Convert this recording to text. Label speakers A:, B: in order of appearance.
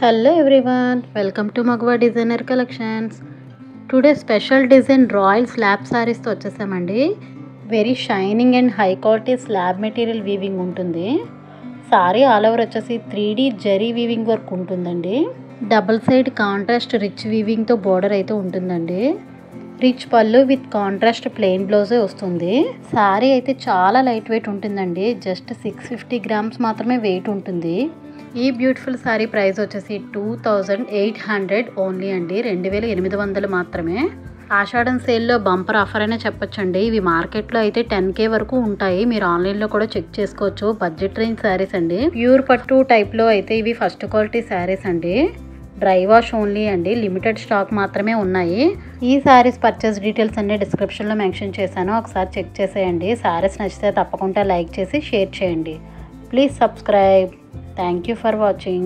A: Hello everyone, welcome to Magwa Designer Collections. Today special design royal slab sarees తో వచ్చేసామండి. Very shining and high quality slab material weaving ఉంటుంది. Sorry all over వచ్చేసి 3D zari weaving work ఉంటుందండి. Double side contrast rich weaving తో border అయితే ఉంటుందండి. Rich పళ్ళు with contrast plain బ్లౌజే వస్తుంది. సారీ అయితే చాలా లైట్ వెయిట్ ఉంటుందండి. జస్ట్ 650 గ్రామ్స్ మాత్రమే వెయిట్ ఉంటుంది. ఈ బ్యూటిఫుల్ సారీ ప్రైస్ వచ్చేసి 2800 ఓన్లీ అండి. 2800 మాత్రమే. ఆషాఢం సేల్లో బంపర్ ఆఫర్ అనే చెప్పొచ్చండి. ఇవి మార్కెట్లో అయితే 10K వరకు ఉంటాయి. మీరు ఆన్లైన్లో కూడా చెక్ చేసుకోవచ్చు. బడ్జెట్ రేంజ్ శారీస్ అండి. ప్యూర్ పట్టు టైప్లో అయితే ఇవి ఫస్ట్ క్వాలిటీ శారీస్ అండి. డ్రై వాష్ ఓన్లీ అండి. లిమిటెడ్ స్టాక్ మాత్రమే ఉన్నాయి. ఈ శారీస్ పర్చేస్ డీటెయిల్స్ అన్ని డిస్క్రిప్షన్లో మెన్షన్ చేశాను. ఒకసారి చెక్ చేసేయండి. శారీస్ నచ్చితే తప్పకుండా లైక్ చేసి షేర్ చేయండి. Please subscribe. Thank you for watching.